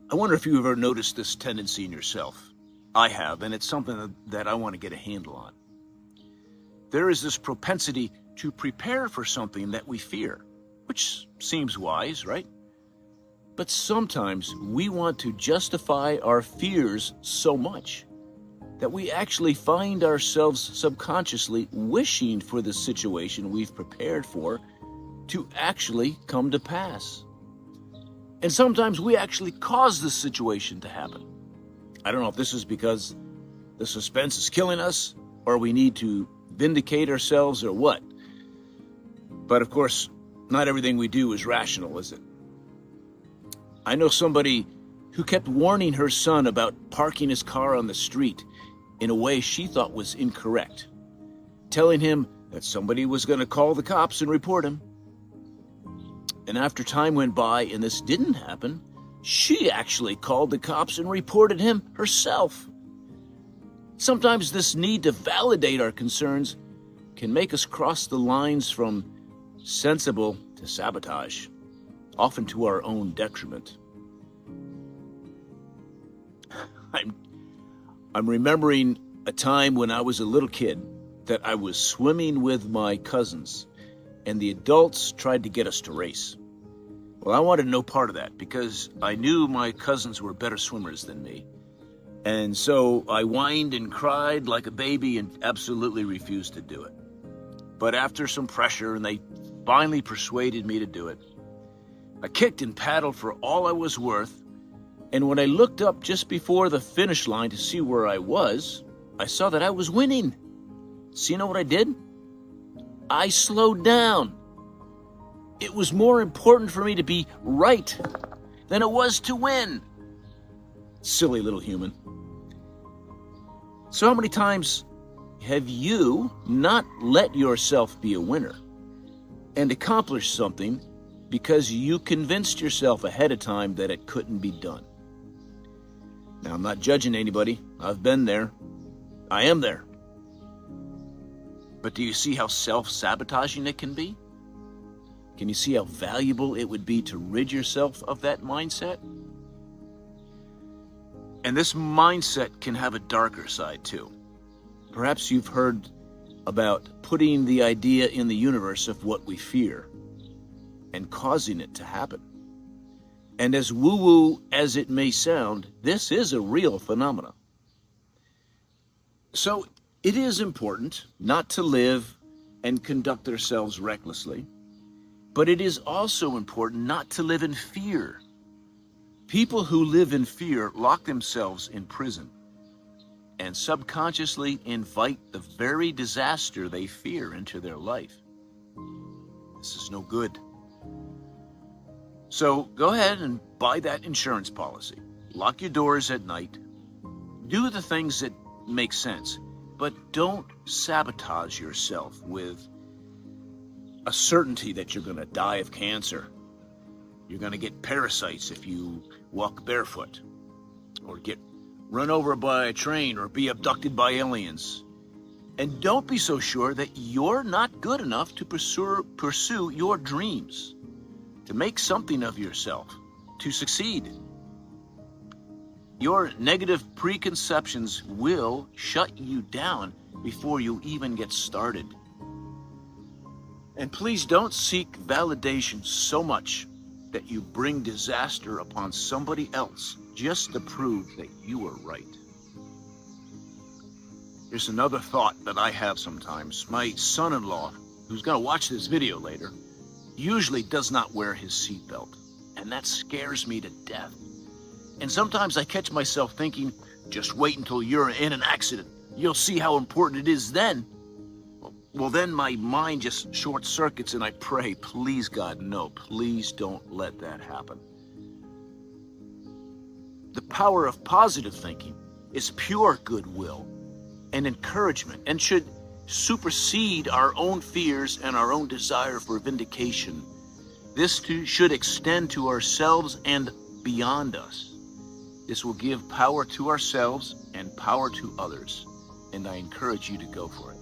I wonder if you've ever noticed this tendency in yourself. I have, and it's something that I want to get a handle on. There is this propensity to prepare for something that we fear, which seems wise, right? But sometimes we want to justify our fears so much that we actually find ourselves subconsciously wishing for the situation we've prepared for to actually come to pass. And sometimes we actually cause this situation to happen. I don't know if this is because the suspense is killing us, or we need to vindicate ourselves, or what. But of course, not everything we do is rational, is it? I know somebody who kept warning her son about parking his car on the street in a way she thought was incorrect, telling him that somebody was going to call the cops and report him. And after time went by and this didn't happen, she actually called the cops and reported him herself. Sometimes this need to validate our concerns can make us cross the lines from sensible to sabotage, often to our own detriment. I'm remembering a time when I was a little kid that I was swimming with my cousins, and the adults tried to get us to race. Well, I wanted no part of that because I knew my cousins were better swimmers than me. And so I whined and cried like a baby and absolutely refused to do it. But after some pressure, and they finally persuaded me to do it, I kicked and paddled for all I was worth, and when I looked up just before the finish line to see where I was, I saw that I was winning. So you know what I did? I slowed down. It was more important for me to be right than it was to win. Silly little human. So how many times have you not let yourself be a winner and accomplish something because you convinced yourself ahead of time that it couldn't be done? Now, I'm not judging anybody. I've been there. I am there. But do you see how self-sabotaging it can be? Can you see how valuable it would be to rid yourself of that mindset? And this mindset can have a darker side too. Perhaps you've heard about putting the idea in the universe of what we fear and causing it to happen. And as woo-woo as it may sound, this is a real phenomenon. So it is important not to live and conduct ourselves recklessly, but it is also important not to live in fear. People who live in fear lock themselves in prison and subconsciously invite the very disaster they fear into their life. This is no good. So go ahead and buy that insurance policy. Lock your doors at night. Do the things that make sense, but don't sabotage yourself with a certainty that you're going to die of cancer. You're going to get parasites if you walk barefoot, or get run over by a train, or be abducted by aliens. And don't be so sure that you're not good enough to pursue your dreams, to make something of yourself, to succeed. Your negative preconceptions will shut you down before you even get started. And please don't seek validation so much that you bring disaster upon somebody else just to prove that you are right. Here's another thought that I have sometimes. My son-in-law, who's going to watch this video later, usually does not wear his seatbelt, and that scares me to death. And sometimes I catch myself thinking, just wait until you're in an accident. You'll see how important it is then. Well, then my mind just short circuits and I pray, please God, no, please don't let that happen. The power of positive thinking is pure goodwill and encouragement, and should supersede our own fears and our own desire for vindication. This too should extend to ourselves and beyond us. This will give power to ourselves and power to others, and I encourage you to go for it.